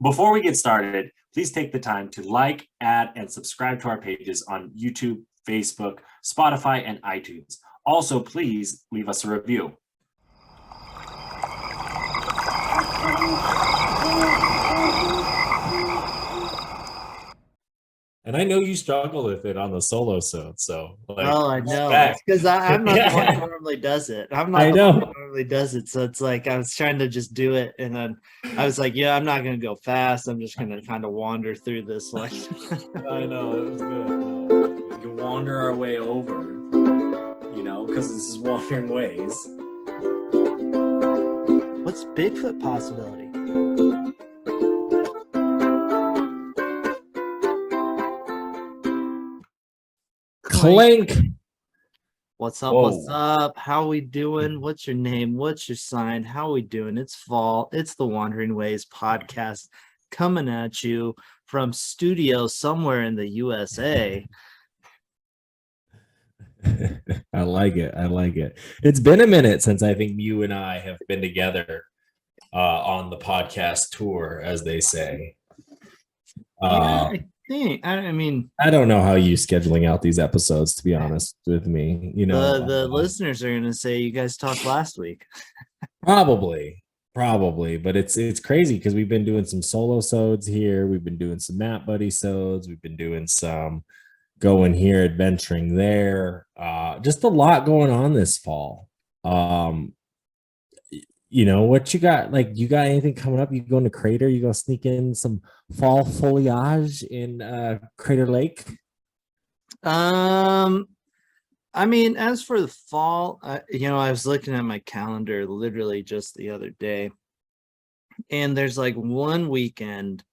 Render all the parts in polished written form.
Before we get started, please take the time to like, add, and subscribe to our pages on YouTube, Facebook, Spotify, and iTunes. Also, please leave us a review. And I know you struggle with it on the solo sode, so I know. It's because I'm not the one who normally does it. I'm not the one who normally does it. So it's like I was trying to just do it, and then I was like, yeah, I'm not gonna go fast. I'm just gonna kind of wander through this. Like I know, it was good. We can wander our way over, because this is Wandering Ways. What's Bigfoot possibility? Clink. What's up? Whoa. What's up? How we doing? What's your name? What's your sign? How we doing? It's fall. It's the Wandering Ways podcast coming at you from studio somewhere in the USA. I like it. It's been a minute since I think you and I have been together on the podcast tour, as they say. I mean, I don't know how you scheduling out these episodes, to be honest with me. The listeners are going to say you guys talked last week. Probably, but it's crazy because we've been doing some solo sodes here. We've been doing some Matt Buddy sodes. We've been doing some going here, adventuring there. Just a lot going on this fall. What you got? Like, you got anything coming up? You going to Crater? You go sneak in some fall foliage in Crater Lake? I mean, as for the fall, I was looking at my calendar literally just the other day, and there's like one weekend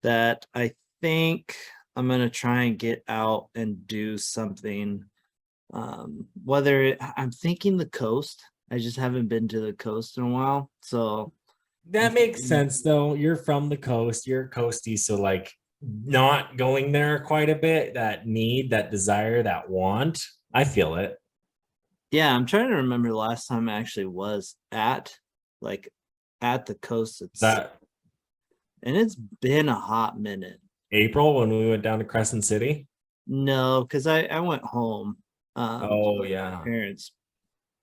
that I think I'm gonna try and get out and do something. I'm thinking the coast. I just haven't been to the coast in a while, so that makes sense. Though you're from the coast, you're coasty, so like not going there quite a bit. That need, that desire, that want. I feel it. Yeah, I'm trying to remember the last time I actually was at the coast itself. And it's been a hot minute. April, when we went down to Crescent City? No, because I went home. Yeah. My parents.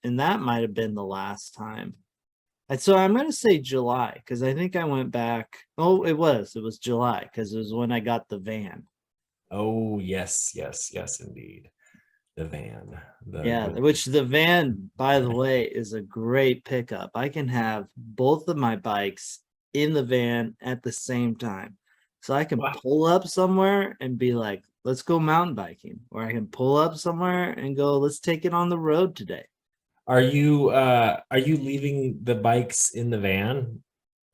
And that might have been the last time. So I'm going to say July, because I think I went back. Oh, it was July, because it was when I got the van. Oh, yes, indeed. The van. Which the van, by the way, is a great pickup. I can have both of my bikes in the van at the same time. So I can pull up somewhere and be like, let's go mountain biking. Or I can pull up somewhere and go, let's take it on the road today. Are you leaving the bikes in the van?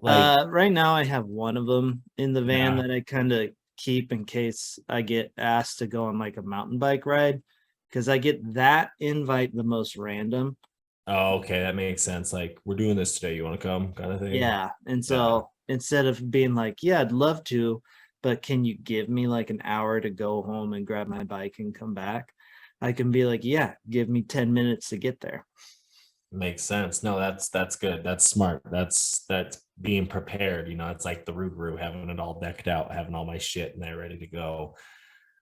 Right now I have one of them in the van that I kind of keep in case I get asked to go on like a mountain bike ride, because I get that invite the most random. Oh, okay, that makes sense. Like, we're doing this today, you want to come, kind of thing? Yeah. And so instead of being like, yeah, I'd love to, but can you give me like an hour to go home and grab my bike and come back? I can be like, yeah, give me 10 minutes to get there. Makes sense. No, that's good. That's smart. That's being prepared. It's like the Roo having it all decked out, having all my shit and they're ready to go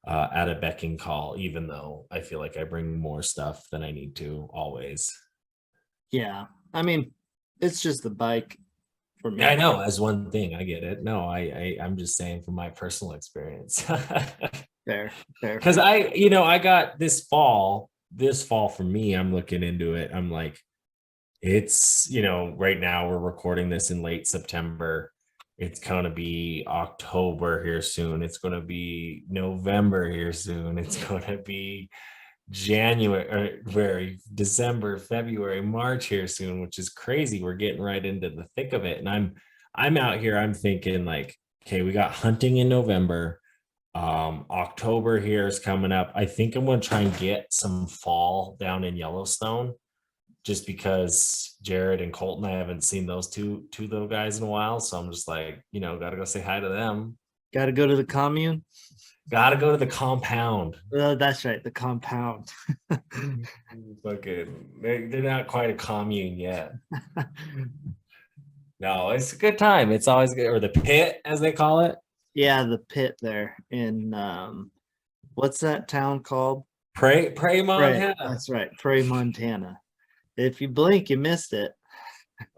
at a becking call, even though I feel like I bring more stuff than I need to always. Yeah. I mean, it's just the bike for me. I know, as one thing. I get it. No, I'm just saying from my personal experience. Fair. Because I got this fall for me, I'm looking into it. I'm like, it's, right now we're recording this in late September. It's going to be October here soon. It's going to be November here soon. It's going to be January, December, February, March here soon, which is crazy. We're getting right into the thick of it. And I'm out here, I'm thinking like, okay, we got hunting in November. October here is coming up. I think I'm going to try and get some fall down in Yellowstone, just because Jared and Colton, I haven't seen those two little guys in a while. So I'm just like, got to go say hi to them. Got to go to the commune. Got to go to the compound. That's right, the compound. Fucking, they're not quite a commune yet. No, it's a good time. It's always good. Or the pit, as they call it. Yeah, the pit there in what's that town called? Pray Right, Montana. that's right, Prairie, Montana. If you blink, you missed it.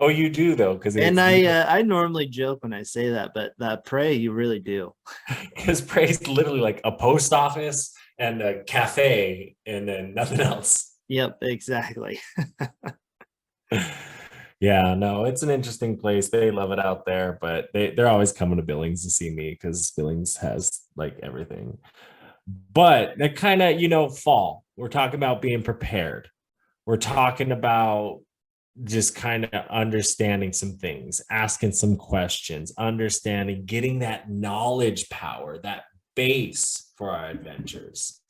Oh, you do though, because And it's I normally joke when I say that, but that Prairie, you really do. because Pray's literally like a post office and a cafe and then nothing else. Yep, exactly. Yeah, no, it's an interesting place. They love it out there, but they're always coming to Billings to see me because Billings has like everything. But that kind of, fall. We're talking about being prepared. We're talking about just kind of understanding some things, asking some questions, understanding, getting that knowledge power, that base for our adventures.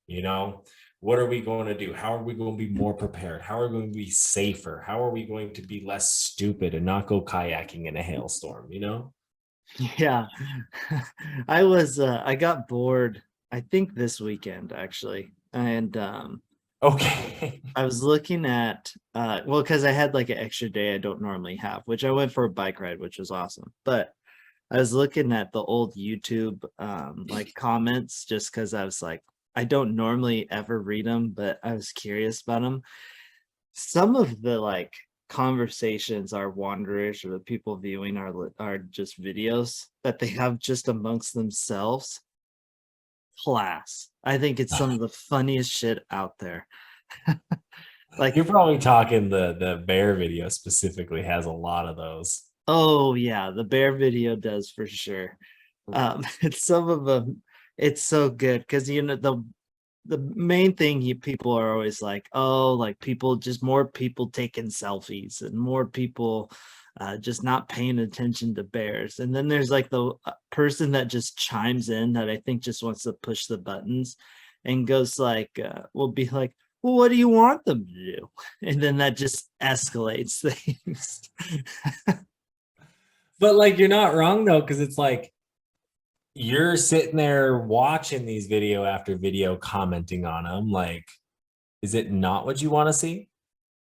You know, what are we going to do? How are we going to be more prepared? How are we going to be safer? How are we going to be less stupid and not go kayaking in a hailstorm? Yeah. I got bored, I think this weekend actually. And Okay. I was looking at well, because I had like an extra day I don't normally have, which I went for a bike ride, which was awesome. But I was looking at the old YouTube like comments just because I was like, I don't normally ever read them, but I was curious about them. Some of the like conversations our wanderers or the people viewing our just videos that they have just amongst themselves, class. I think it's some of the funniest shit out there. Like, You're probably talking the bear video specifically has a lot of those. oh yeah, the bear video does for sure. It's some of them, it's so good because the main thing people are always like, oh, like people, just more people taking selfies and more people just not paying attention to bears. And then there's like the person that just chimes in that I think just wants to push the buttons and goes like, will be like, well, what do you want them to do? And then that just escalates things. But like you're not wrong though, because it's like you're sitting there watching these video after video, commenting on them. Like, is it not what you want to see?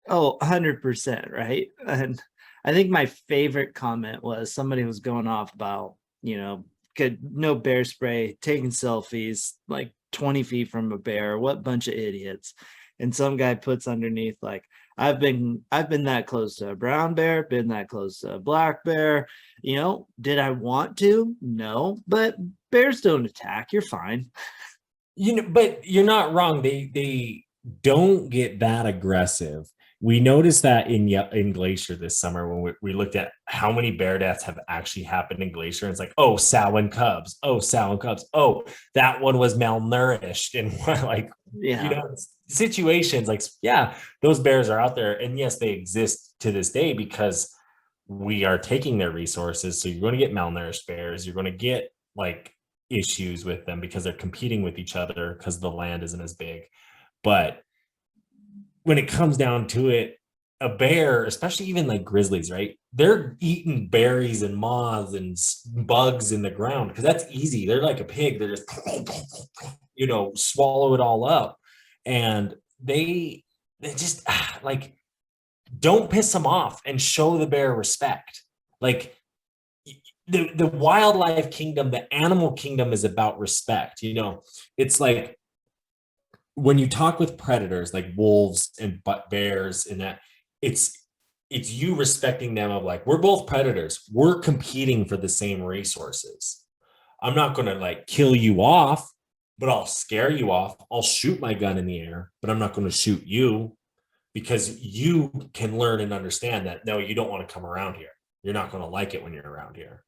Oh, 100%, right? And I think my favorite comment was somebody was going off about, could no bear spray, taking selfies like 20 feet from a bear. What bunch of idiots. And some guy puts underneath like, I've been that close to a brown bear, been that close to a black bear. Did I want to? No, but bears don't attack. You're fine. But you're not wrong. They don't get that aggressive. We noticed that in Glacier this summer when we looked at how many bear deaths have actually happened in Glacier. And it's like, oh, sow and cubs. Oh, sow and cubs. Oh, that one was malnourished. And like, Yeah. situations like, yeah, those bears are out there. And yes, they exist to this day because we are taking their resources. So you're going to get malnourished bears. You're going to get like issues with them because they're competing with each other because the land isn't as big. But when it comes down to it, a bear, especially even like grizzlies, right? They're eating berries and moths and bugs in the ground because that's easy. They're like a pig. They're just, swallow it all up. And they just like, don't piss them off and show the bear respect. Like the wildlife kingdom, the animal kingdom is about respect. It's like when you talk with predators like wolves and bears and that, it's you respecting them of like, we're both predators. We're competing for the same resources. I'm not going to like kill you off, but I'll scare you off. I'll shoot my gun in the air, but I'm not going to shoot you because you can learn and understand that, no, you don't want to come around here. You're not going to like it when you're around here.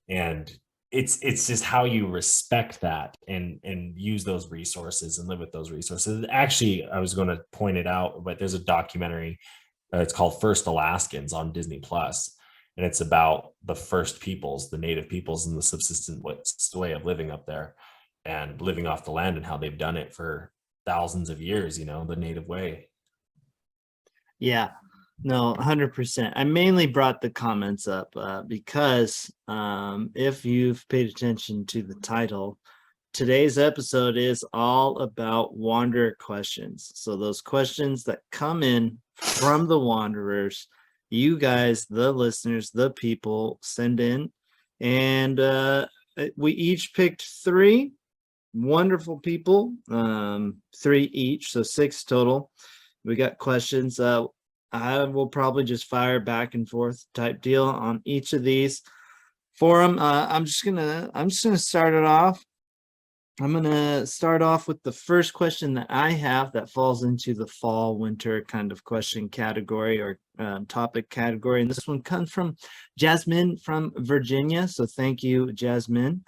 And it's just how you respect that and use those resources and live with those resources. Actually, I was going to point it out, but there's a documentary. It's called First Alaskans on Disney Plus, and it's about the first peoples, the native peoples, and the subsistent way of living up there and living off the land and how they've done it for thousands of years. The native way. Yeah, no, 100%. I mainly brought the comments up because if you've paid attention to the title, today's episode is all about wanderer questions. So those questions that come in from the wanderers you guys, the listeners, the people, send in. And we each picked three wonderful people, three each, so six total. We got questions. I will probably just fire back and forth type deal on each of these for them. I'm just gonna start it off. I'm gonna start off with the first question that I have that falls into the fall winter kind of question category or topic category, and this one comes from Jasmine from Virginia. So thank you, Jasmine.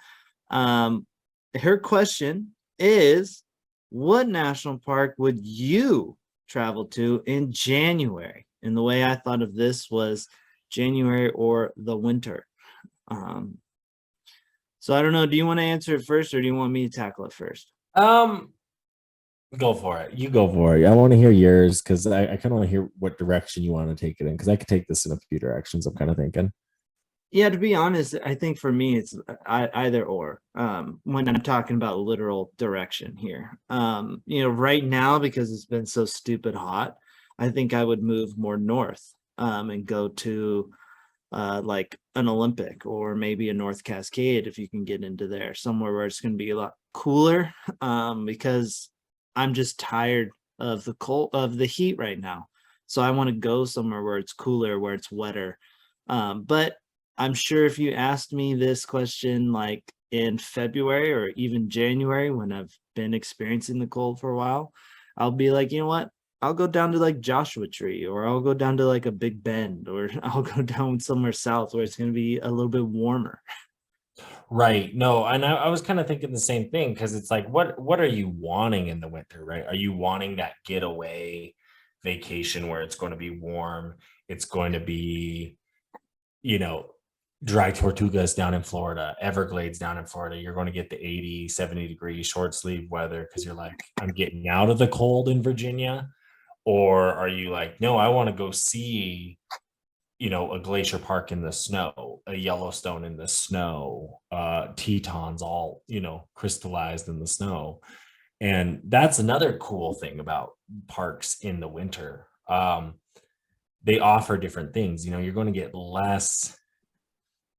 Her question is, what national park would you travel to in January? And the way I thought of this was January or the winter. So I don't know. Do you want to answer it first, or do you want me to tackle it first? Go for it. You go for it. I want to hear yours because I kind of want to hear what direction you want to take it in because I could take this in a few directions. I'm kind of thinking. Yeah, to be honest, I think for me it's either or. When I'm talking about literal direction here, right now because it's been so stupid hot, I think I would move more north and go to like an Olympic or maybe a North Cascade if you can get into there, somewhere where it's going to be a lot cooler because I'm just tired of the heat right now. So I want to go somewhere where it's cooler, where it's wetter. But I'm sure if you asked me this question like in February or even January when I've been experiencing the cold for a while, I'll be like, you know what? I'll go down to like Joshua Tree, or I'll go down to like a Big Bend, or I'll go down somewhere south where it's going to be a little bit warmer. Right. No, and I was kind of thinking the same thing because it's like, what are you wanting in the winter, right? Are you wanting that getaway vacation where it's going to be warm? It's going to be, you know, dry tortugas down in Florida, Everglades down in Florida. You're going to get the 80, 70 degree short sleeve weather because you're like, I'm getting out of the cold in Virginia. Or are you like, no, I want to go see, a glacier park in the snow, a Yellowstone in the snow, Tetons all, crystallized in the snow. And that's another cool thing about parks in the winter. They offer different things. You're going to get less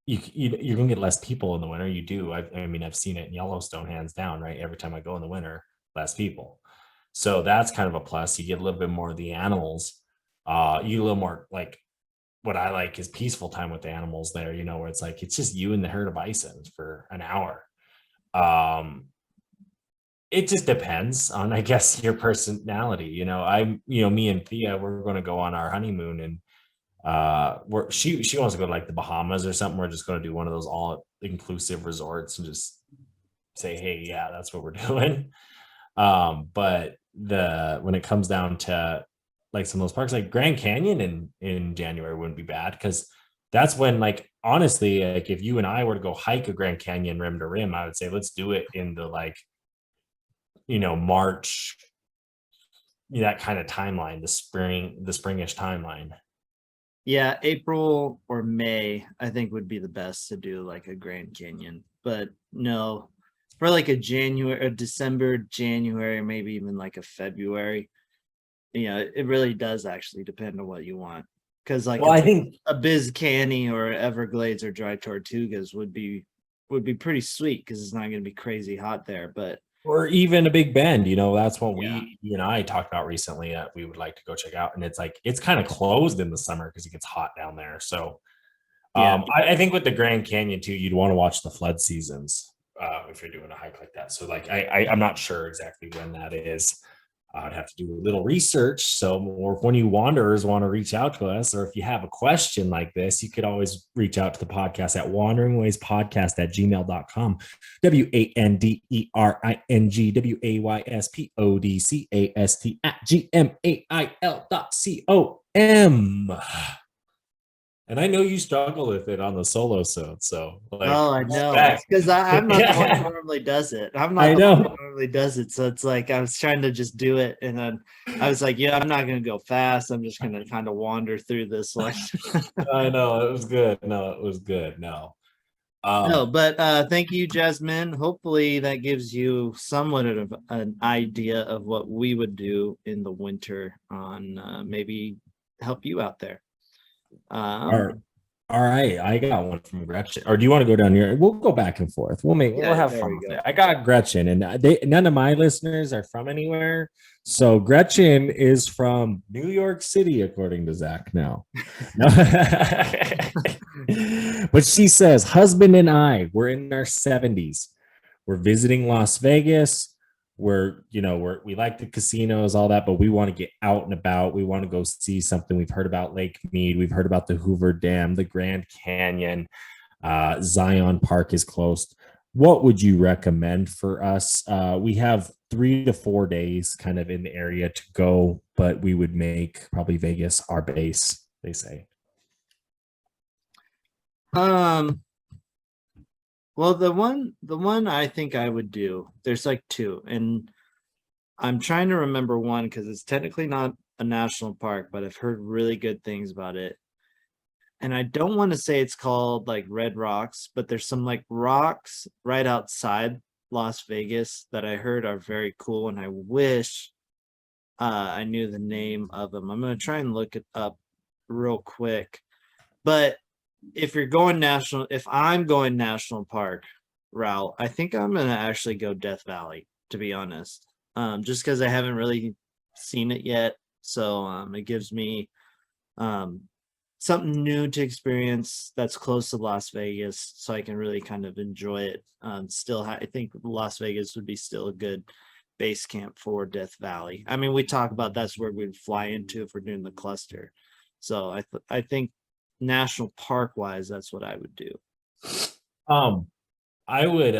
you're gonna get less people in the winter. You do. I mean, I've seen it in Yellowstone, hands down, right? Every time I go in the winter, less people. So that's kind of a plus. You get a little bit more of the animals. You get a little more like what I like is peaceful time with the animals there, where it's like it's just you and the herd of bison for an hour. It just depends on, I guess, your personality. Me and Thea, we're gonna go on our honeymoon and she wants to go to like the Bahamas or something. We're just going to do one of those all inclusive resorts and just say, hey, yeah, that's what we're doing. But when it comes down to like some of those parks, like Grand Canyon in January wouldn't be bad because that's when, like, honestly, like if you and I were to go hike a Grand Canyon rim to rim, I would say let's do it in the like March, that kind of timeline, the springish timeline. Yeah, April or May, I think would be the best to do like a Grand Canyon. But no, for like a December, January, maybe even like a February. It really does actually depend on what you want. Because like I think a Biz Canny or Everglades or Dry Tortugas would be pretty sweet because it's not going to be crazy hot there. But or even a Big Bend, that's what yeah. you and I talked about recently that we would like to go check out. And it's like, it's kind of closed in the summer because it gets hot down there. So Yeah. I think with the Grand Canyon too, you'd want to watch the flood seasons if you're doing a hike like that. So like, I'm not sure exactly when that is. I'd have to do a little research. So, or if one of you wanderers want to reach out to us, or if you have a question like this, you could always reach out to the podcast at wanderingwayspodcast@gmail.com. WANDERINGWAYSPODCAST@gmail.com. And I know you struggle with it on the solo sode, so like, oh, I know. It's because I'm not the one who normally does it. I'm not the one who normally does it. So it's like I was trying to just do it, and then I was like, yeah, I'm not gonna go fast. I'm just gonna kind of wander through this one. I know it was good. No, it was good. No. No, but thank you, Jasmine. Hopefully that gives you somewhat of an idea of what we would do in the winter on maybe help you out there. All Um, all right, I got one from Gretchen. Or do you want to go down here? We'll go back and forth. We'll yeah, have there fun we with go. it. I got Gretchen, and none of my listeners are from anywhere. So Gretchen is from New York City, according to Zach. Now, no. But she says, husband and I, we're in our 70s. We're visiting Las Vegas. We like the casinos, all that, but we want to get out and about. We want to go see something. We've heard about Lake Mead. We've heard about the Hoover Dam, the Grand Canyon. Zion Park is close. What would you recommend for us? We have 3 to 4 days kind of in the area to go, but we would make probably Vegas our base, they say. Um, well, the one I think I would do, there's like two, and I'm trying to remember one because it's technically not a national park, but I've heard really good things about it. And I don't want to say it's called like Red Rocks, but there's some like rocks right outside Las Vegas that I heard are very cool, and I wish I knew the name of them. I'm gonna try and look it up real quick. But if I'm going national park route, I think I'm gonna actually go Death Valley, to be honest. Just because I haven't really seen it yet. So it gives me um something new to experience that's close to Las Vegas, so I can really kind of enjoy it. I think Las Vegas would be still a good base camp for Death Valley. I mean, we talk about that's where we'd fly into if we're doing the cluster. So I think national park wise, that's what I would do. Um, I would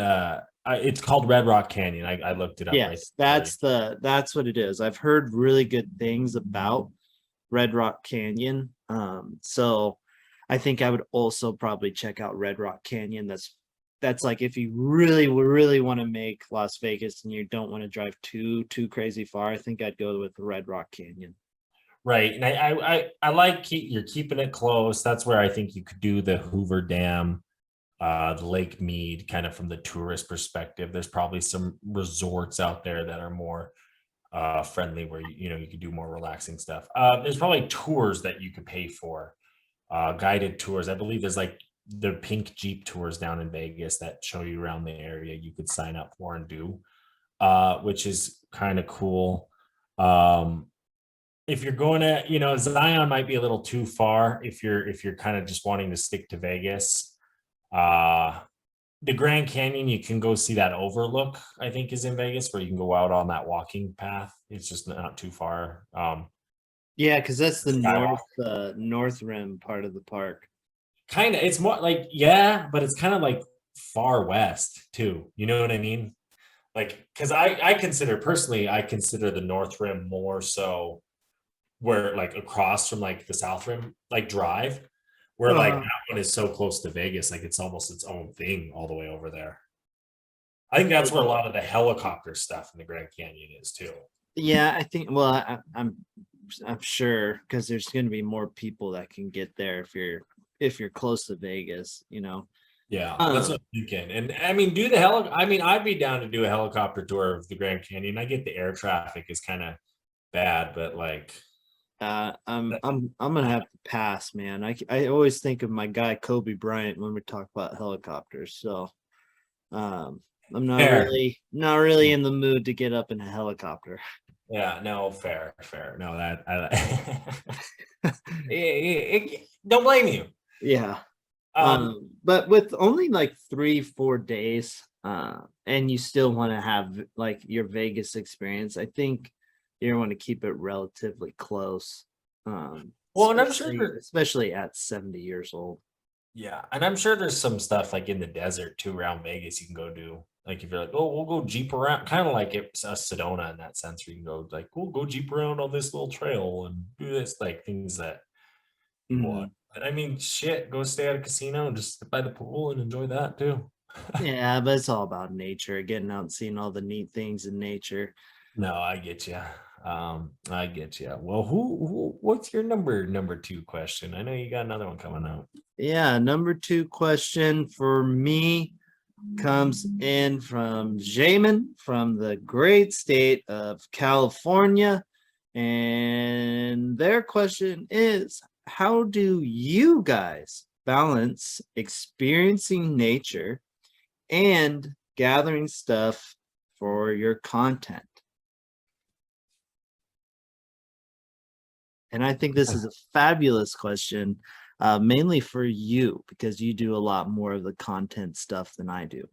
it's called Red Rock Canyon. I looked it up right Yes, there. that's what it is. I've heard really good things about Red Rock Canyon. So I think I would also probably check out Red Rock Canyon. That's like if you really want to make Las Vegas and you don't want to drive too crazy far, I think I'd go with Red Rock Canyon. Right. And I like you're keeping it close. That's where I think you could do the Hoover Dam, the Lake Mead, kind of from the tourist perspective. There's probably some resorts out there that are more friendly where you could do more relaxing stuff. There's probably tours that you could pay for, guided tours. I believe there's like the pink Jeep tours down in Vegas that show you around the area you could sign up for and do, which is kind of cool. Um, if you're going to, Zion might be a little too far if you're kind of just wanting to stick to Vegas. Uh, the Grand Canyon, you can go see that overlook, I think is in Vegas, where you can go out on that walking path. It's just not too far. Yeah, because that's the Skywalk. north rim part of the park. Kind of, it's more like, yeah, but it's kind of like far west too. You know what I mean? Like, because I consider the North Rim more so where like across from like the South Rim, like drive, where like Uh, that one is so close to Vegas, like it's almost its own thing all the way over there. I think that's where a lot of the helicopter stuff in the Grand Canyon is too. yeah, I think. Well, I'm sure because there's going to be more people that can get there if you're close to Vegas. Yeah, that's what Um, I'm thinking. And I mean, do the heli. I mean, I'd be down to do a helicopter tour of the Grand Canyon. I get the air traffic is kind of bad, but like, I'm gonna have to pass, man. I always think of my guy Kobe Bryant when we talk about helicopters. So um, I'm fair. not really in the mood to get up in a helicopter. Yeah, no, fair. No, that don't blame you. Yeah. Um, But with only like 3-4 days, and you still want to have like your Vegas experience, I think you want to keep it relatively close. well, and I'm sure Especially at 70 years old. yeah, and I'm sure there's some stuff like in the desert too around Vegas you can go do. Like if you're like, oh, we'll go jeep around, kind of like it's a Sedona in that sense, where you can go like, we'll go jeep around on this little trail and do this, like things that people want. Mhm. But I mean, shit, go stay at a casino and just sit by the pool and enjoy that too. Yeah, but it's all about nature, getting out and seeing all the neat things in nature. No, I get you. I get you. Well, what's your number two question? I know you got another one coming up. Yeah, number two question for me comes in from Jamin from the great state of California. And their question is, how do you guys balance experiencing nature and gathering stuff for your content? And I think this is a fabulous question, mainly for you, because you do a lot more of the content stuff than I do.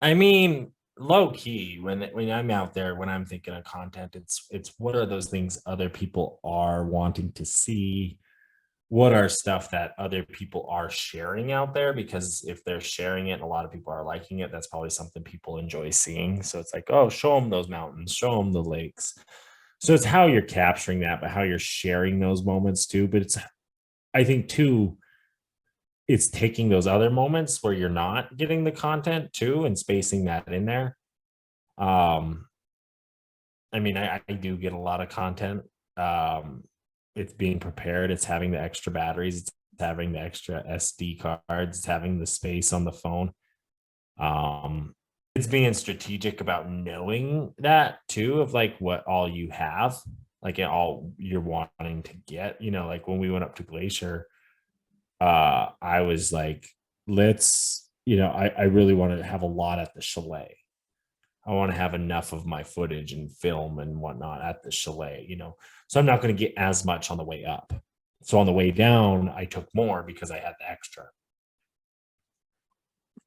I mean, low key, when I'm out there, when I'm thinking of content, it's what are those things other people are wanting to see? What are stuff that other people are sharing out there? Because if they're sharing it and a lot of people are liking it, that's probably something people enjoy seeing. So it's like, oh, show them those mountains, show them the lakes. So it's how you're capturing that, but how you're sharing those moments too. But it's, I think too, it's taking those other moments where you're not getting the content too and spacing that in there. Um, I mean, I do get a lot of content. Um, it's being prepared, it's having the extra batteries, it's having the extra SD cards, it's having the space on the phone. Um, it's being strategic about knowing that too, of like what all you have, like all you're wanting to get. Like when we went up to Glacier, I was like, I really want to have a lot at the chalet. I want to have enough of my footage and film and whatnot at the chalet. So I'm not going to get as much on the way up. So on the way down, I took more because I had the extra.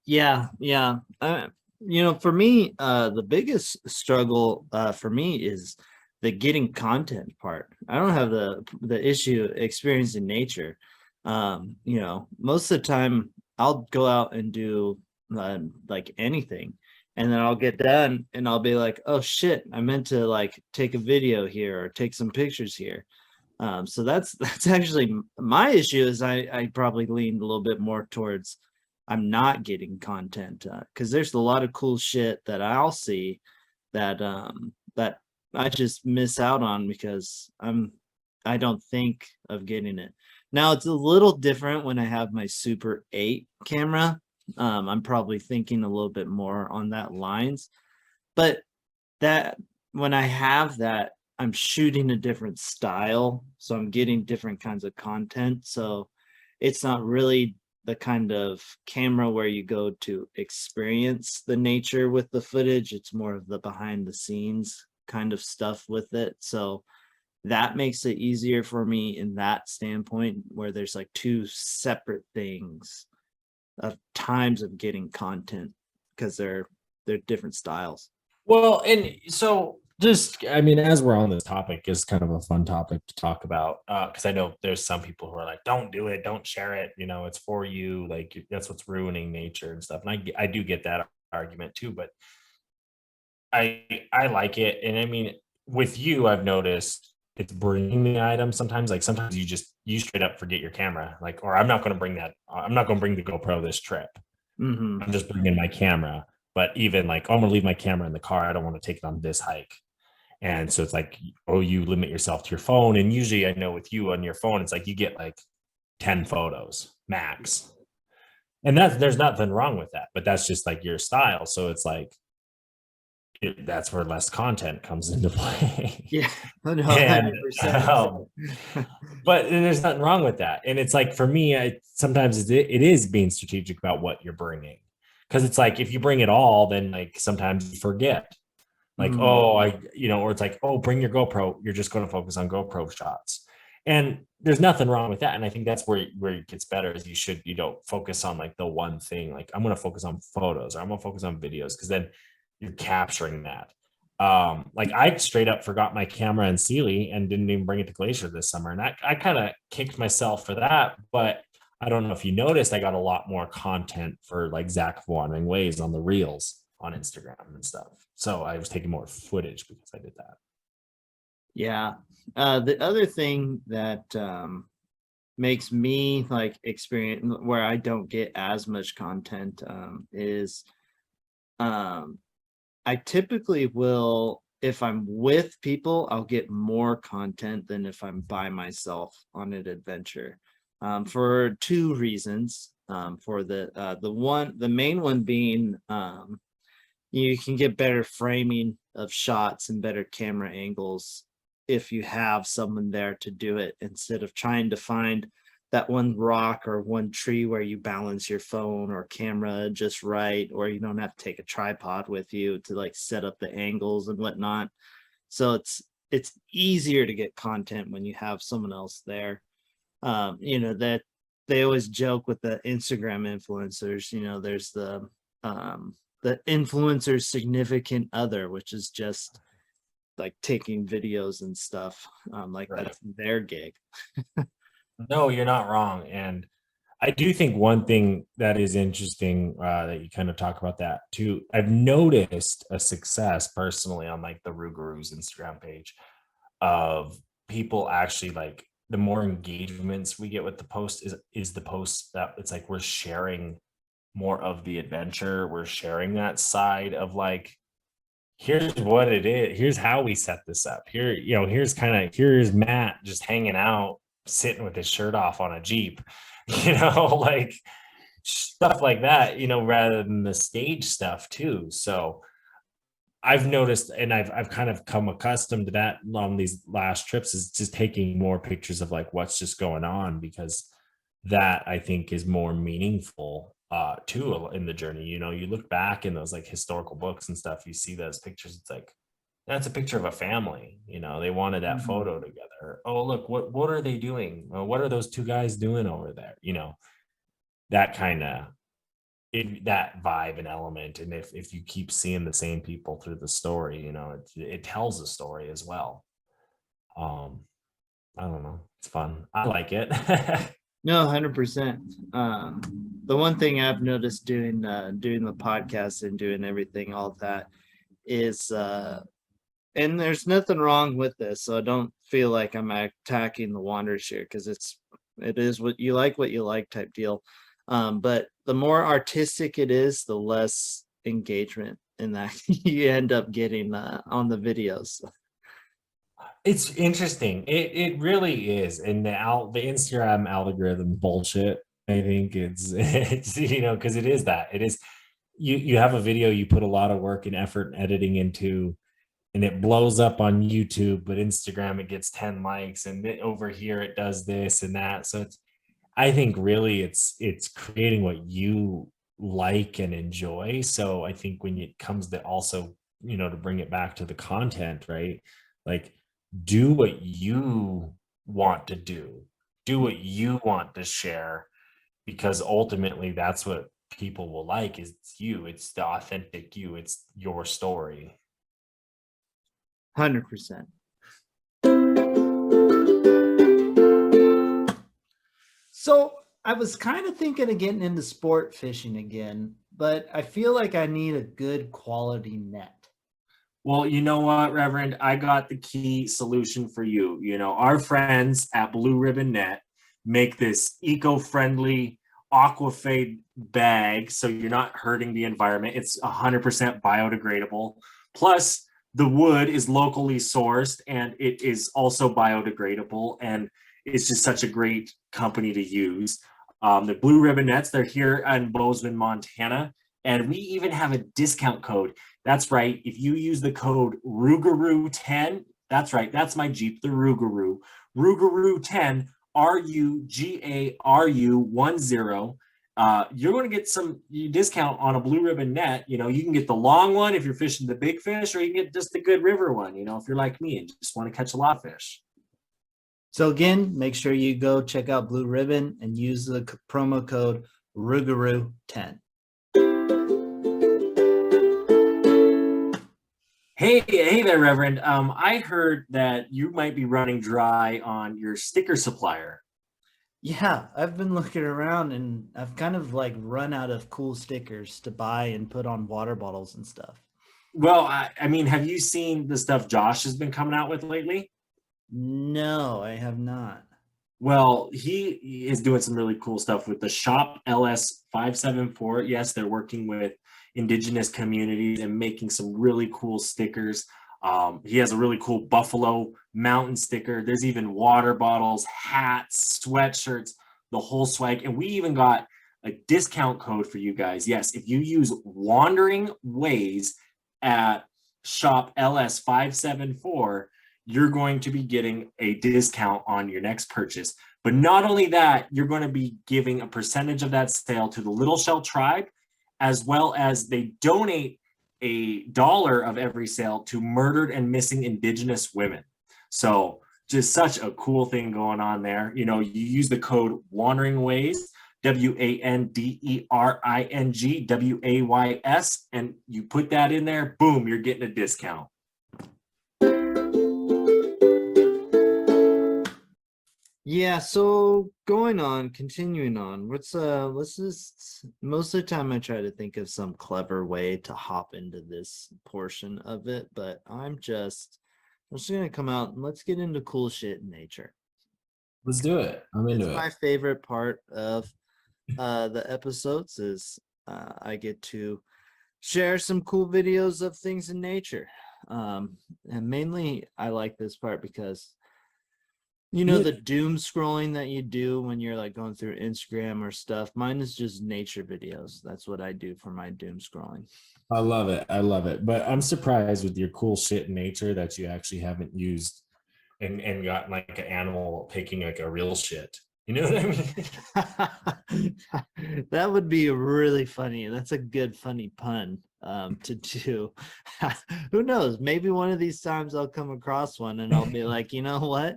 Yeah, yeah. For me, the biggest struggle for me is the getting content part. I don't have the issue experiencing nature. Most of the time I'll go out and do like anything, and then I'll get done and I'll be like, oh shit, I meant to like take a video here or take some pictures here. So that's actually my issue is I probably leaned a little bit more towards I'm not getting content because there's a lot of cool shit that I'll see that I just miss out on because I don't think of getting it. Now it's a little different when I have my Super 8 camera. I'm probably thinking a little bit more on that lines, but that when I have that, I'm shooting a different style, so I'm getting different kinds of content. So it's not really the kind of camera where you go to experience the nature with the footage. It's more of the behind the scenes kind of stuff with it. So that makes it easier for me in that standpoint where there's like two separate things of times of getting content because they're different styles. Well, and so just, I mean, as we're on this topic, is kind of a fun topic to talk about because I know there's some people who are like, don't do it, don't share it. It's for you. Like that's what's ruining nature and stuff. And I do get that argument too, but I like it. And I mean, with you, I've noticed it's bringing the item sometimes. Like sometimes you straight up forget your camera, like, or I'm not going to bring that. I'm not going to bring the GoPro this trip. Mm-hmm. I'm just bringing my camera. But even like, oh, I'm going to leave my camera in the car. I don't want to take it on this hike. And so it's like, oh, you limit yourself to your phone. And usually I know with you on your phone, it's like you get like 10 photos max. And there's nothing wrong with that, but that's just like your style. So it's like, that's where less content comes into play. Yeah, no, And 100%. but there's nothing wrong with that. And it's like for me, sometimes it is being strategic about what you're bringing, because it's like if you bring it all, then like sometimes you forget, like, Mm, oh, or it's like, oh, bring your GoPro, you're just going to focus on GoPro shots. And there's nothing wrong with that. And I think that's where it gets better is you don't focus on like the one thing, like I'm going to focus on photos or I'm going to focus on videos, because then you're capturing that. Like I straight up forgot my camera in Sealy and didn't even bring it to Glacier this summer. And I kind of kicked myself for that, but I don't know if you noticed, I got a lot more content for like Zach Wandering Ways on the reels on Instagram and stuff. So I was taking more footage because I did that. yeah. The other thing that makes me like experience where I don't get as much content is um, I typically will, if I'm with people, I'll get more content than if I'm by myself on an adventure. For two reasons. For the main one being you can get better framing of shots and better camera angles if you have someone there to do it, instead of trying to find that one rock or one tree where you balance your phone or camera just right, or you don't have to take a tripod with you to like set up the angles and whatnot. So it's easier to get content when you have someone else there. That they always joke with the Instagram influencers, there's the influencer's significant other, which is just like taking videos and stuff. Like Right. that's their gig. No, you're not wrong. And I do think one thing that is interesting, that you kind of talk about that too. I've noticed a success personally on like the Rougarous Instagram page of people actually like the more engagements we get with the post is the post that it's like we're sharing more of the adventure. We're sharing that side of like, here's what it is. Here's how we set this up. Here, here's Matt just hanging out, sitting with his shirt off on a Jeep, like stuff like that, rather than the stage stuff too. So I've noticed, and I've kind of come accustomed to that on these last trips, is just taking more pictures of like what's just going on, because that I think is more meaningful too in the journey. You look back in those like historical books and stuff, you see those pictures, it's like that's a picture of a family. They wanted that Mhm. photo together. Oh, look, what are they doing? What are those two guys doing over there? That kind of that vibe and element. And if you keep seeing the same people through the story, it tells a story as well. um I don't know, it's fun, I like it. No, 100%. The one thing I've noticed doing the podcast and doing everything, all of that, is and there's nothing wrong with this, so I don't feel like I'm attacking the Wanderers here, because it is what you like type deal. But the more artistic it is, the less engagement in that you end up getting on the videos. It's interesting. It really is. And the Instagram algorithm bullshit, I think it's because it is that. It is, you have a video you put a lot of work and effort and editing into, and it blows up on YouTube, but Instagram it gets 10 likes, and over here it does this and that. So I think really it's creating what you like and enjoy. So I think when it comes to also, to bring it back to the content, right? Like, do what you want to do what you want to share, because ultimately that's what people will like, is it's the authentic you, it's your story. 100%. So I was kind of thinking of getting into sport fishing again, but I feel like I need a good quality net. Well, you know what, Reverend? I got the key solution for you. Our friends at Blue Ribbon Net make this eco-friendly aquafade bag, so you're not hurting the environment. It's 100% biodegradable. Plus, the wood is locally sourced, and it is also biodegradable, and it's just such a great company to use. The Blue Ribbon Nets, they're here in Bozeman, Montana, and we even have a discount code. That's right. If you use the code Rougarou10, that's right. That's my Jeep, the Rougarou. Rougarou10, RUGARU10. You're going to get some discount on a Blue Ribbon net. You can get the long one if you're fishing the big fish, or you can get just the good river one, if you're like me and just want to catch a lot of fish. So again, make sure you go check out Blue Ribbon and use the promo code Rougarou10. Hey there, Reverend. I heard that you might be running dry on your sticker supplier. Yeah, I've been looking around and I've kind of like run out of cool stickers to buy and put on water bottles and stuff. Well, I mean, have you seen the stuff Josh has been coming out with lately? No, I have not. Well, he is doing some really cool stuff with the Shop LS 574. Yes, they're working with indigenous communities and making some really cool stickers. He has a really cool Buffalo Mountain sticker. There's even water bottles, hats, sweatshirts, the whole swag. And we even got a discount code for you guys. Yes, if you use Wandering Ways at Shop LS 574, you're going to be getting a discount on your next purchase. But not only that, you're going to be giving a percentage of that sale to the Little Shell Tribe, as well as they donate $1 of every sale to murdered and missing Indigenous women. So just such a cool thing going on there. You know, you use the code Wandering Ways, WANDERING WAYS, and you put that in there, boom, you're getting a discount. Yeah, so continuing on, let's just, most of the time I try to think of some clever way to hop into this portion of it, but I'm just gonna come out and let's get into cool shit in nature. Let's do it. I'm into It's it. my favorite part of the episodes is I get to share some cool videos of things in nature. And mainly I like this part because you know the doom scrolling that you do when you're like going through Instagram or stuff. Mine is just nature videos. That's what I do for my doom scrolling. I love it. I love it. But I'm surprised with your cool shit in nature that you actually haven't used and gotten like an animal picking like a real shit. You know what I mean? That would be really funny. That's a good funny pun to do. Who knows? Maybe one of these times I'll come across one and I'll be like, you know what?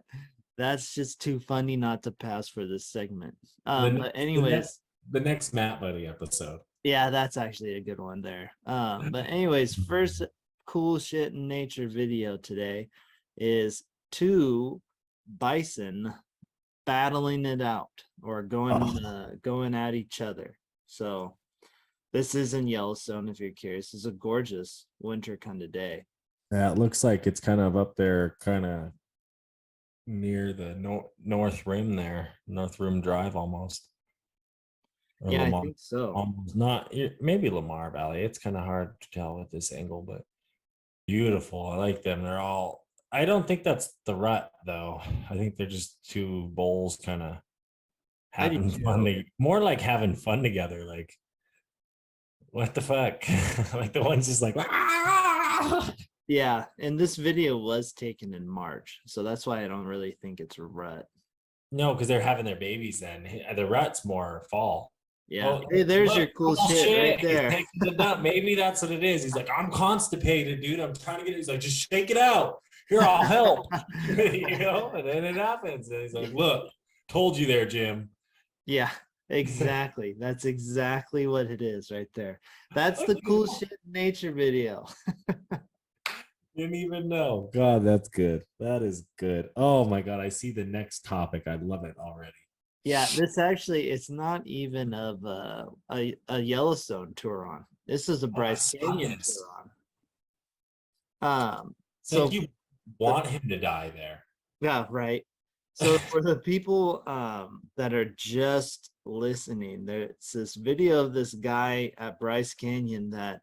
That's just too funny not to pass for this segment. But anyways, the next Matt Buddy episode. Yeah, that's actually a good one there. But anyways, first cool shit in nature video today is 2 bison battling it out or going at each other. So this is in Yellowstone, if you're curious. It's a gorgeous winter kind of day. Yeah, it looks like it's kind of up there, kind of near the North Rim there, North Rim Drive almost. Or yeah, Lamar, I think so. Almost not, maybe Lamar Valley. It's kind of hard to tell with this angle, but beautiful. I like them. They're all, I don't think that's the rut though. I think they're just 2 bulls kind of having fun. More like having fun together. Like, what the fuck? Like the one's just like, ah! Yeah, and this video was taken in March, so that's why I don't really think it's a rut. No, because they're having their babies then. The rut's more fall. Yeah. Oh, hey, there's your cool shit right there. Maybe that's what it is. He's like, I'm constipated, dude. I'm trying to get it. He's like, just shake it out. Here, I'll help. You know, and then it happens. And he's like, look, told you there, Jim. Yeah, exactly. That's exactly what it is right there. That's the cool shit in nature video. Didn't even know. God, that's good. That is good. Oh my God, I see the next topic. I love it already. Yeah, this actually, it's not even of a Yellowstone Turon. This is a Bryce Canyon Turon. So you want him to die there. Yeah, right. So for the people that are just listening, there's this video of this guy at Bryce Canyon that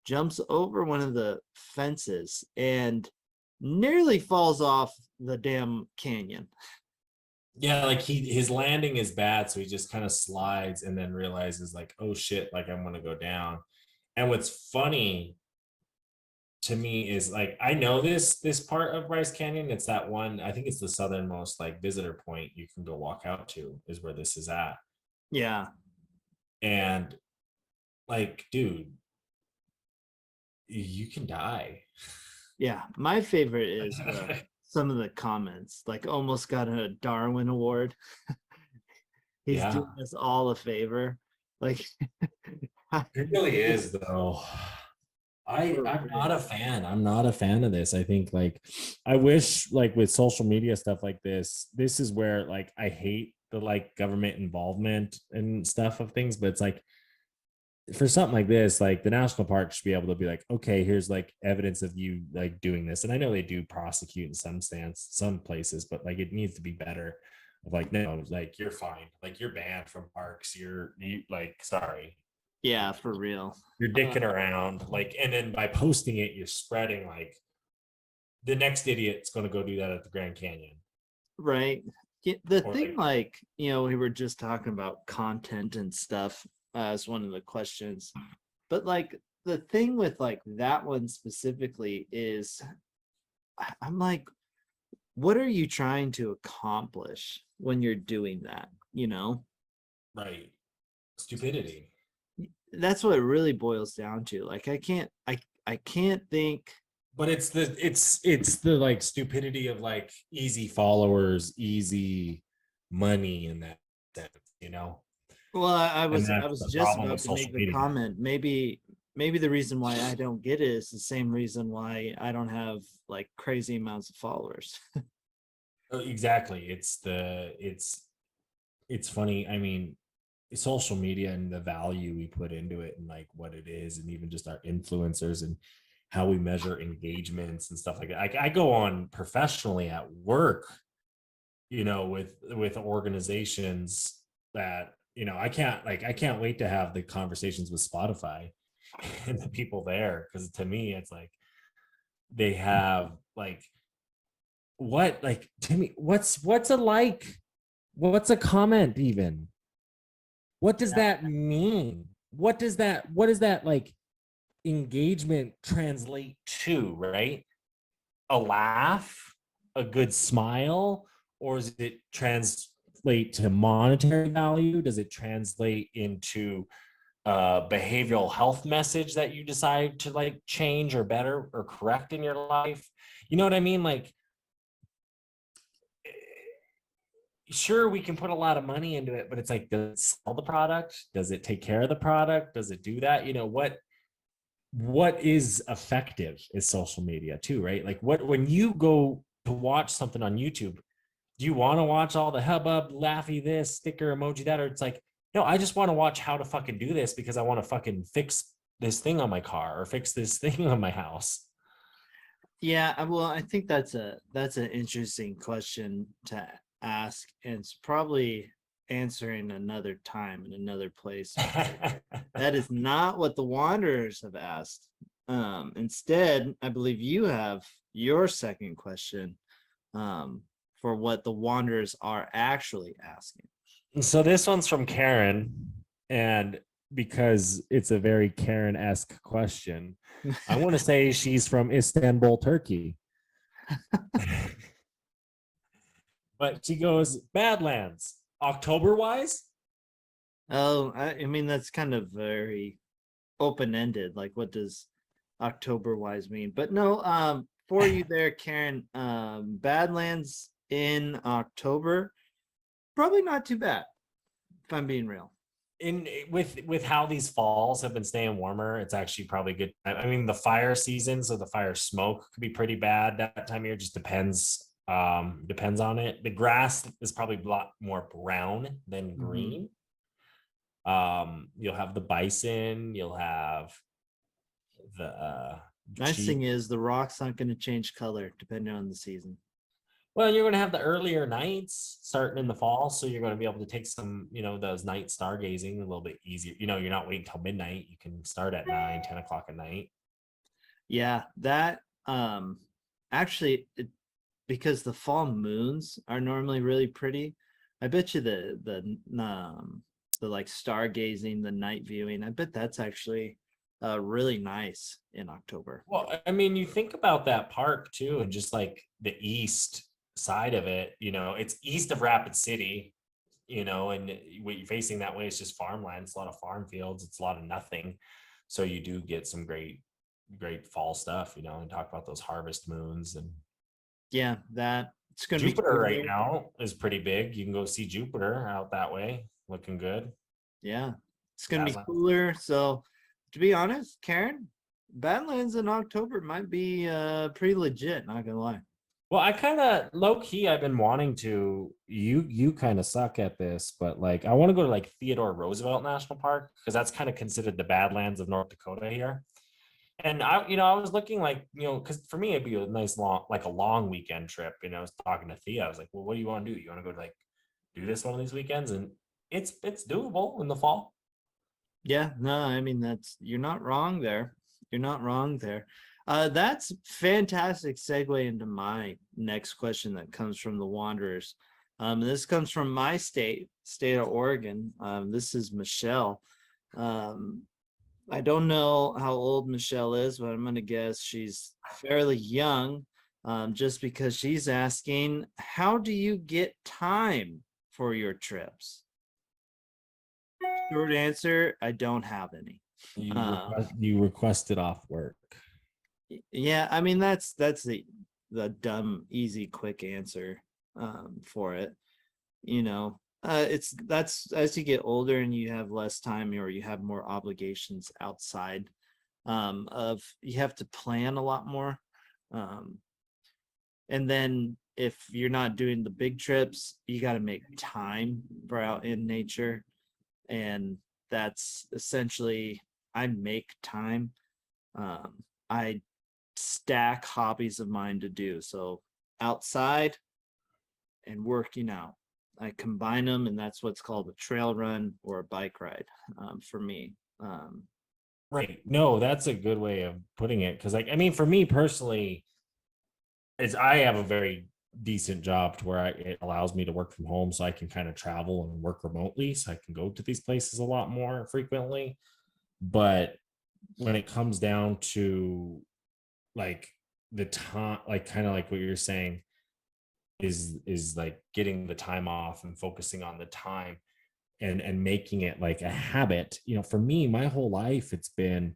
jumps over one of the fences and nearly falls off the damn canyon. Yeah, like his landing is bad, so he just kind of slides and then realizes like, oh shit, like I'm gonna go down. And what's funny to me is like, I know this part of Bryce Canyon. It's that one, I think it's the southernmost like visitor point you can go walk out to is where this is at. Yeah. And like, dude, you can die. Yeah, my favorite is some of the comments, like almost got a Darwin Award. He's doing us all a favor. Like it really is though. I'm not a fan. I'm not a fan of this. I think like I wish like with social media stuff like this is where like I hate the like government involvement and stuff of things, but it's like for something like this, like the national park should be able to be like, okay, here's like evidence of you like doing this. And I know they do prosecute in some places, but like it needs to be better. Of like, no, like you're fine, like you're banned from parks. You like, sorry. Yeah, for real. You're dicking around, like, and then by posting it, you're spreading like the next idiot's going to go do that at the Grand Canyon. Right. The thing, like, you know, we were just talking about content and stuff as one of the questions, but like the thing with like that one specifically is I'm like, what are you trying to accomplish when you're doing that, you know? Right. Stupidity. That's what it really boils down to. Like I can't think. But it's the like stupidity of like easy followers, easy money in that sense, you know? Well, And I that's was the just problem with about to social make the media. comment. Maybe the reason why I don't get it is the same reason why I don't have like crazy amounts of followers. Exactly. It's funny. I mean, social media and the value we put into it and like what it is, and even just our influencers and how we measure engagements and stuff like that. I go on professionally at work, with organizations that, I can't wait to have the conversations with Spotify and the people there, because to me it's like they have like to me, what's a like, what's a comment, even what does that mean, what does that like engagement translate to, right? A laugh, a good smile, or does it translate to monetary value? Does it translate into a behavioral health message that you decide to like change or better or correct in your life? You know what I mean? Like, sure, we can put a lot of money into it, but it's like, does it sell the product? Does it take care of the product? Does it do that? What is effective is social media too, right? Like, what, when you go to watch something on YouTube, do you want to watch all the hubbub, laughy this, sticker emoji that, or it's like, no, I just want to watch how to fucking do this because I want to fucking fix this thing on my car or fix this thing on my house. Yeah, well, I think that's an interesting question to ask, and it's probably answering another time in another place. That is not what the Wanderers have asked. Instead, I believe you have your second question for what the Wanderers are actually asking. So this one's from Karen, and because it's a very Karen-esque question, I want to say she's from Istanbul, Turkey. But she goes, Badlands, October wise? Oh, I mean that's kind of very open-ended. Like, what does October wise mean? But no, for you there, Karen, Badlands in October, probably not too bad, if I'm being real. With how these falls have been staying warmer, it's actually probably good. I mean, the fire season, so the fire smoke could be pretty bad that time of year. Just depends on it. The grass is probably a lot more brown than Mm-hmm. green. You'll have the bison, you'll have the Nice thing sheep. is the rock's not going to change color depending on the season. Well, you're going to have the earlier nights starting in the fall, so you're going to be able to take some, those night stargazing a little bit easier. You're not waiting till midnight. You can start at 9, 10 o'clock at night. Yeah, that actually because the fall moons are normally really pretty. I bet you the like stargazing, the night viewing, I bet that's actually really nice in October. Well, I mean, you think about that park too, and just like the east side of it, it's east of Rapid City, and what you're facing that way is just farmland. It's a lot of farm fields, it's a lot of nothing. So you do get some great fall stuff, and talk about those harvest moons. And Yeah, that it's gonna be Jupiter right cooler. now is pretty big. You can go see Jupiter out that way, looking good. Yeah, it's gonna be Badlands. cooler. So to be honest, Karen, Badlands in October might be pretty legit, not gonna lie. Well, I kind of low key, I've been wanting to. You kind of suck at this, but like I want to go to like Theodore Roosevelt National Park, because that's kind of considered the Badlands of North Dakota here. And I was looking like, because for me it'd be a nice long weekend trip. I was talking to Thea. I was like, well, what do you want to do? You want to go to like do this one of these weekends? And it's doable in the fall. Yeah, no, I mean that's you're not wrong there. You're not wrong there. That's fantastic segue into my next question that comes from the Wanderers. This comes from my state of Oregon. This is Michelle. Um, I don't know how old Michelle is, but I'm gonna guess she's fairly young. just because she's asking, how do you get time for your trips? Short answer, I don't have any. You requested off work. Yeah, I mean that's the dumb, easy, quick answer for it. That's as you get older and you have less time or you have more obligations outside of you have to plan a lot more. Um, and then if you're not doing the big trips, you got to make time for out in nature. And that's essentially, I make time. I stack hobbies of mine to do. So outside and working out, I combine them, and that's what's called a trail run or a bike ride for me. Right. No, that's a good way of putting it. Cause like, I mean, for me personally, I have a very decent job to where it allows me to work from home so I can kind of travel and work remotely. So I can go to these places a lot more frequently. But when it comes down to like the time, like kind of like what you're saying, is like getting the time off and focusing on the time and making it like a habit. For me, my whole life it's been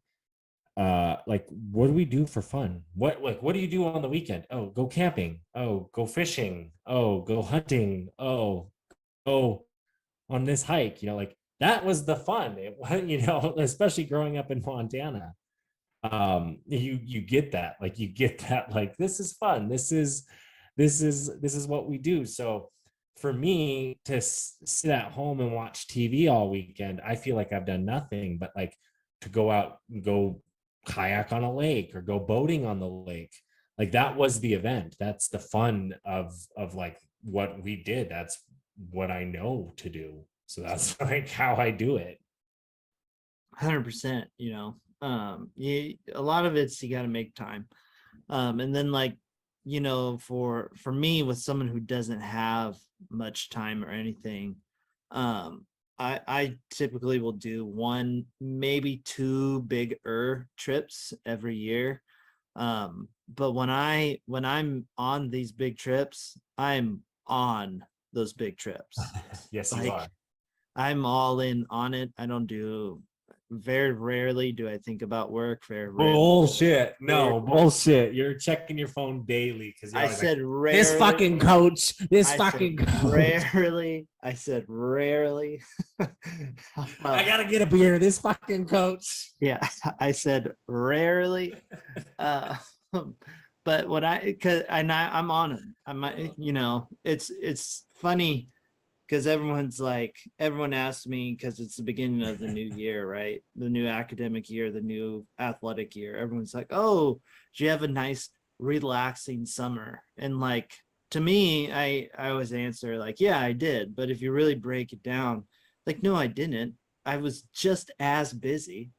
like, what do we do for fun? What do you do on the weekend? Oh, go camping. Oh, go fishing. Oh, go hunting. Oh, go on this hike. Like that was the fun. Especially growing up in Montana. You get that, like this is fun. This is what we do. So for me to sit at home and watch TV all weekend, I feel like I've done nothing but like to go out and go kayak on a lake or go boating on the lake. Like that was the event. That's the fun of like what we did. That's what I know to do. So that's like how I do it. 100%. A lot of it's you got to make time. And then like, for me, with someone who doesn't have much time or anything, I typically will do one, maybe two bigger trips every year. But when I'm on these big trips, I'm on those big trips. Yes, you Like are. I'm all in on it. I don't do Very rarely do I think about work. Very rarely. Bullshit. Very, No, bullshit. You're checking your phone daily because you're I always like, said this rarely. fucking coach, this I said fucking coach. rarely. I said rarely. I gotta get a beer. This fucking coach. Yeah, I said rarely. Uh, but what I'm on it. It's funny because everyone asks me because it's the beginning of the new year, right? The new academic year, the new athletic year. Everyone's like, "Oh, do you have a nice, relaxing summer?" And like to me, I always answer like, "Yeah, I did." But if you really break it down, like, no, I didn't. I was just as busy.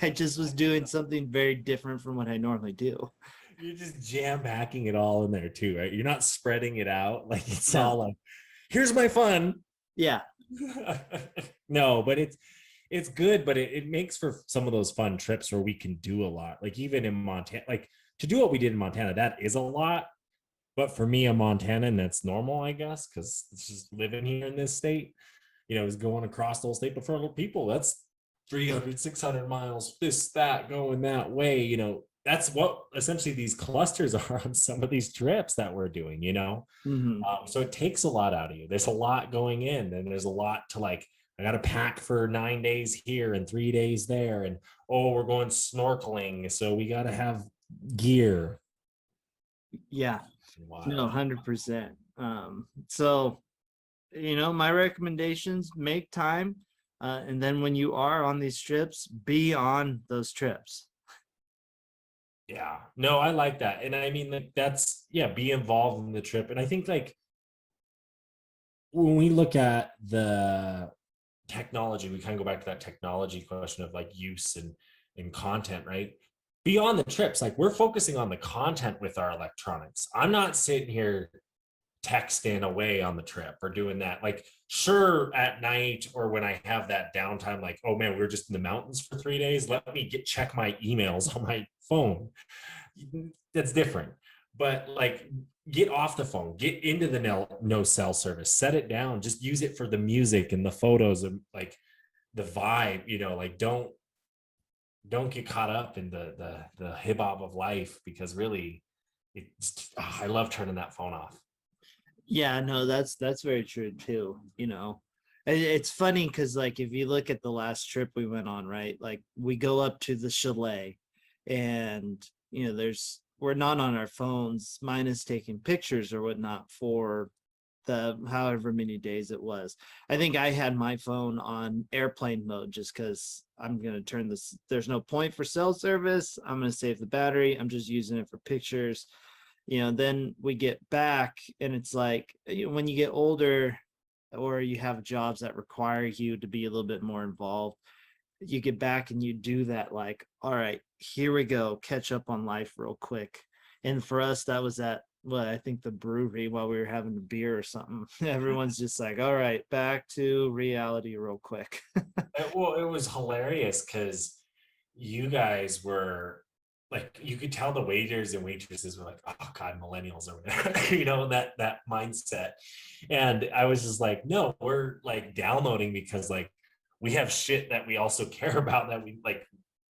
I just was doing something very different from what I normally do. You're just jam packing it all in there too, right? You're not spreading it out. Like it's No, all like, here's my fun. yeah, No, but it's good, but it makes for some of those fun trips where we can do a lot. Like even in Montana, like to do what we did in Montana, that is a lot. But for me, a Montanan, that's normal, I guess, because it's just living here in this state, is going across the whole state. But for other people, that's 300, 600 miles, this, that, going that way. That's what essentially these clusters are on some of these trips that we're doing. hmm So it takes a lot out of you. There's a lot going in, and there's a lot to like, I got to pack for 9 days here and 3 days there. And oh, we're going snorkeling. So we got to have gear. yeah, no, Wild. 100%. So my recommendations: make time, and then when you are on these trips, be on those trips. Yeah, no, I like that. And I mean, like, that's, yeah, be involved in the trip. And I think, like, when we look at the technology, we kind of go back to that technology question of like use and content, right? Beyond the trips, like, we're focusing on the content with our electronics. I'm not sitting here texting away on the trip or doing that. Like, sure, at night or when I have that downtime, like, oh man, we were just in the mountains for 3 days. Let me check my emails on my phone. That's different. but like get off the phone, get into the no cell service, set it down, just use it for the music and the photos and like the vibe, like don't get caught up in the hip hop of life, because really I love turning that phone off. Yeah, no, that's very true too. It's funny because like if you look at the last trip we went on, right? Like we go up to the chalet, and we're not on our phones. Mine is taking pictures or whatnot for the however many days it was. I think I had my phone on airplane mode just because I'm gonna turn this. There's no point for cell service. I'm gonna save the battery. I'm just using it for pictures. Then we get back and it's like when you get older or you have jobs that require you to be a little bit more involved, you get back and you do that, like, all right, here we go, catch up on life real quick. And for us, that was at I think the brewery while we were having a beer or something. Everyone's just like, all right, back to reality real quick. Well, it was hilarious because you guys were like, you could tell the waiters and waitresses were like, oh God, millennials over there, that mindset. And I was just like, no, we're like downloading because like we have shit that we also care about, that we like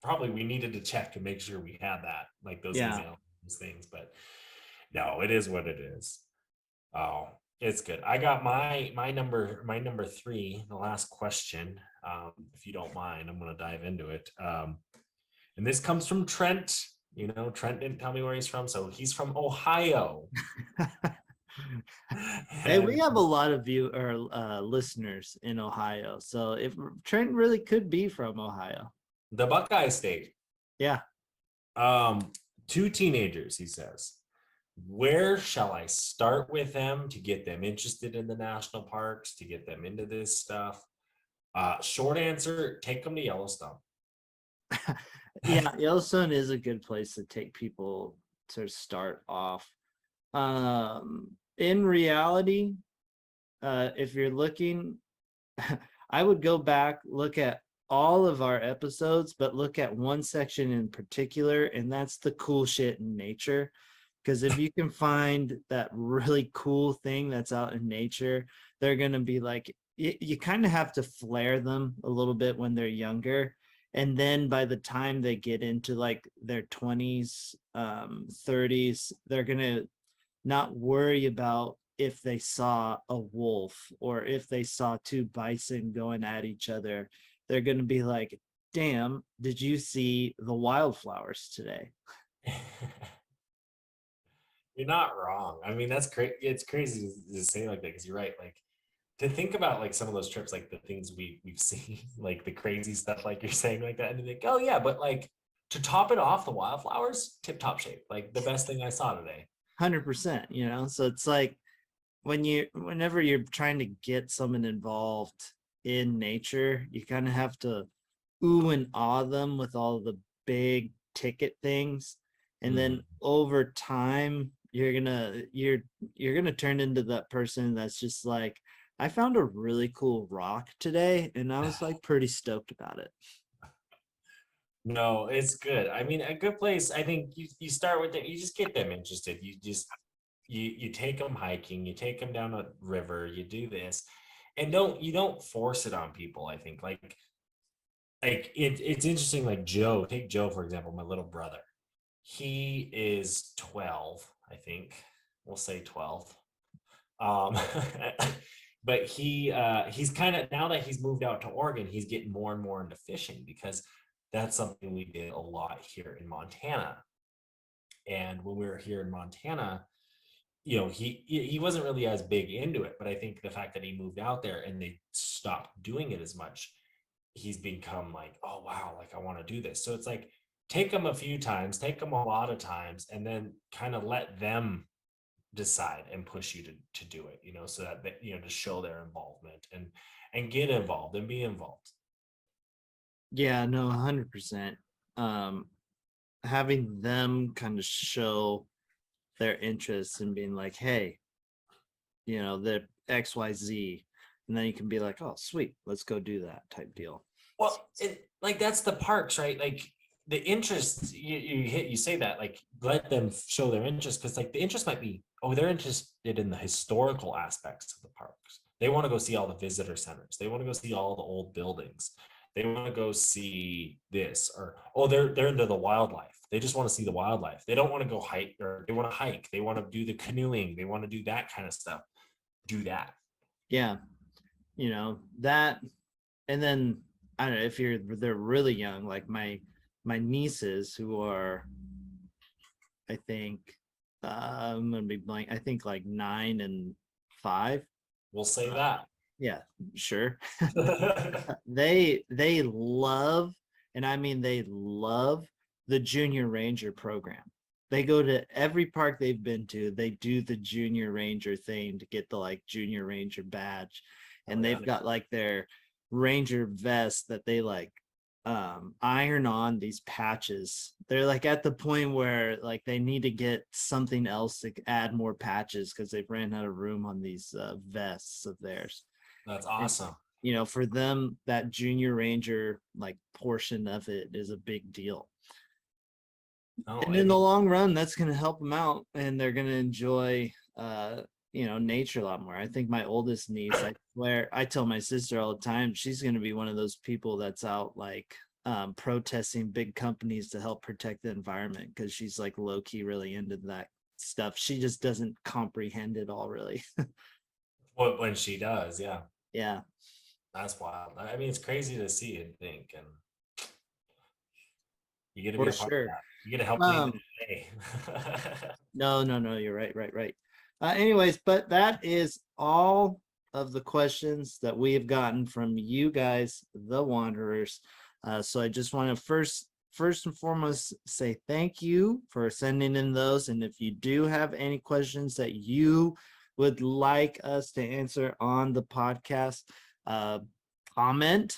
probably we needed to check to make sure we had that, like those Yeah. emails, those things. But no, it is what it is. Oh, it's good. I got my number three, the last question. If you don't mind, I'm gonna dive into it. And this comes from Trent. Trent didn't tell me where he's from, so he's from Ohio. Hey, we And have a lot of listeners in Ohio. So if Trent really could be from Ohio. the Buckeye State. Yeah. Um, two teenagers, he says. Where shall I start with them to get them interested in the national parks, to get them into this stuff? Short answer, take them to Yellowstone. Yeah, Yellowstone is a good place to take people to start off. In reality, if you're looking, I would go back, look at all of our episodes, but look at one section in particular, and that's the cool shit in nature. Because if you can find that really cool thing that's out in nature, they're going to be like, you kind of have to flare them a little bit when they're younger. And then by the time they get into like their 20s, 30s, they're going to not worry about if they saw a wolf or if they saw two bison going at each other. They're going to be like, damn, did you see the wildflowers today? You're not wrong. I mean, that's great. It's crazy to say like that, because you're right. Like, to think about like some of those trips, like the things we've seen, like the crazy stuff, like you're saying like that, and you think, oh yeah, but like to top it off, the wildflowers, tip top shape, like the best thing I saw today. 100%, so it's like whenever you're trying to get someone involved in nature, you kind of have to ooh and awe them with all the big ticket things, and then Mhm. over time you're gonna turn into that person that's just like, I found a really cool rock today and I was like pretty stoked about it. No, it's good. I mean, a good place. I think you start with it. You just get them interested. You take them hiking. You take them down a river. You do this, and you don't force it on people. I think it's interesting. Like Joe, take Joe for example. My little brother. He is 12. I think we'll say 12. Um, but he's kind of, now that he's moved out to Oregon, he's getting more and more into fishing, because that's something we did a lot here in Montana. And when we were here in Montana, he wasn't really as big into it, but I think the fact that he moved out there and they stopped doing it as much, he's become like, oh wow, like I want to do this. So it's like, take them a few times, take them a lot of times, and then kind of let them decide and push you to do it, so that to show their involvement and get involved and be involved. Yeah, no, 100%. um Having them kind of show their interests and being like, hey, the XYZ, and then you can be like, oh sweet, let's go do that type deal. Well, like that's the parks, right? Like the interest you say that, like, let them show their interest, because like the interest might be, oh, they're interested in the historical aspects of the parks. They want to go see all the visitor centers. They want to go see all the old buildings. They want to go see this, or oh, they're into the wildlife. They just want to see the wildlife. They don't want to go hike, or they want to hike. They want to do the canoeing. They want to do that kind of stuff. Do that. Yeah, that. And then I don't know if they're really young, like my nieces who are, I think, I'm gonna be blank. I think like 9 and 5. We'll say Uh, that. yeah, sure. They love, and I mean they love the Junior Ranger program. They go to every park they've been to. They do the Junior Ranger thing to get the like Junior Ranger badge, and Yeah. they've got like their Ranger vest that they like iron on these patches. They're like at the point where like they need to get something else to add more patches because they've ran out of room on these vests of theirs. That's And awesome. for them, that Junior Ranger like portion of it is a big deal. Oh, And in the long run, that's going to help them out, and they're going to enjoy nature a lot more. I think my oldest niece, I swear, I tell my sister all the time, she's going to be one of those people that's out like protesting big companies to help protect the environment, because she's like low-key really into that stuff. She just doesn't comprehend it all really. when she does, yeah. Yeah, That's wild. I mean, it's crazy to see and think, and you get to be for a part of sure. that. You get to help lead the um day. no, you're right. Anyways, but that is all of the questions that we have gotten from you guys, the Wanderers. So I just want to first and foremost say thank you for sending in those. And if you do have any questions that you would like us to answer on the podcast, uh, comment.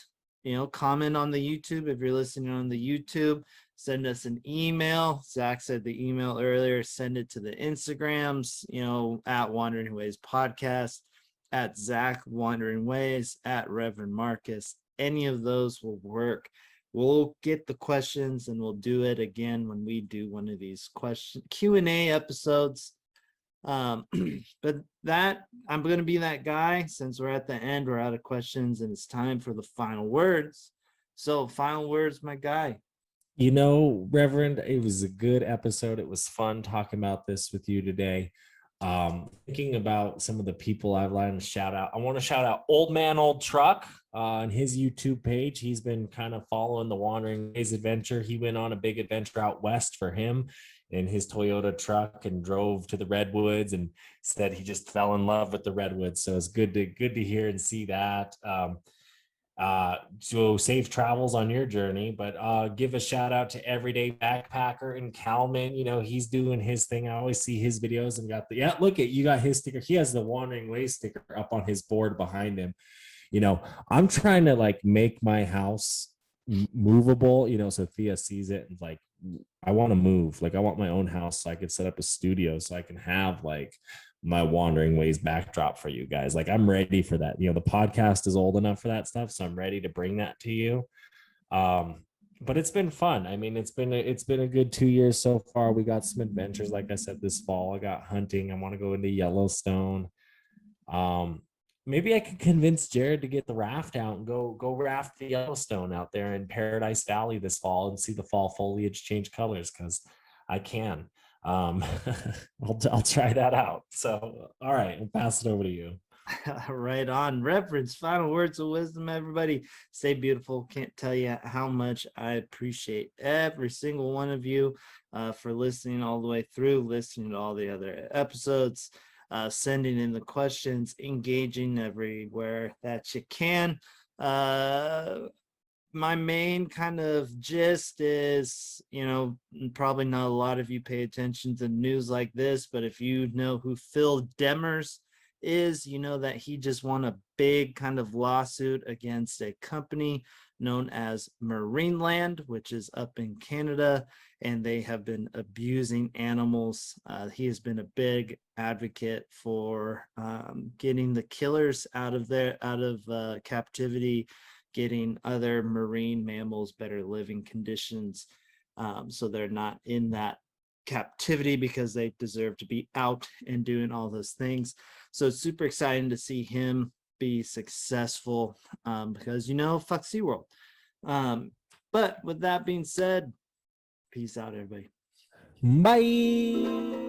Comment on the YouTube if you're listening on the YouTube. Send us an email. Zach said the email earlier. Send it to the Instagrams, at Wandering Ways Podcast, at Zach Wandering Ways, at Reverend Marcus. Any of those will work. We'll get the questions and we'll do it again when we do one of these question Q&A episodes. But that I'm going to be that guy. Since we're at the end, we're out of questions and it's time for the final words. So final words, my guy. Reverend, it was a good episode. It was fun talking about this with you today. Thinking about some of the people I've lined to shout out. I want to shout out Old Man Old Truck on his YouTube page. He's been kind of following the Wandering Ways adventure. He went on a big adventure out west for him in his Toyota truck and drove to the redwoods and said he just fell in love with the redwoods. So it's good to hear and see that. So safe travels on your journey, but give a shout out to Everyday Backpacker in Kalman. He's doing his thing. I always see his videos and look at, you got his sticker. He has the Wandering Ways sticker up on his board behind him. I'm trying to like make my house movable, so Thea sees it and like, I want to move. Like I want my own house so I could set up a studio so I can have like my Wandering Ways backdrop for you guys. Like I'm ready for that. The podcast is old enough for that stuff, so I'm ready to bring that to you. But it's been fun. I mean, it's been a good 2 years so far. We got some adventures, like I said, this fall. I got hunting. I want to go into Yellowstone. Maybe I could convince Jared to get the raft out and go raft the Yellowstone out there in Paradise Valley this fall and see the fall foliage change colors, because I can. I'll try that out. So, all right, I'll pass it over to you. Right on. Reference, final words of wisdom, everybody. Stay beautiful. Can't tell you how much I appreciate every single one of you for listening all the way through, listening to all the other episodes, sending in the questions, engaging everywhere that you can. My main kind of gist is, probably not a lot of you pay attention to news like this, but if you know who Phil Demers is, that he just won a big kind of lawsuit against a company known as Marineland, which is up in Canada, and they have been abusing animals. He has been a big advocate for getting the killers out of captivity, getting other marine mammals better living conditions. So they're not in that captivity because they deserve to be out and doing all those things. So it's super exciting to see him be successful because, fuck SeaWorld. But with that being said, peace out, everybody. Bye.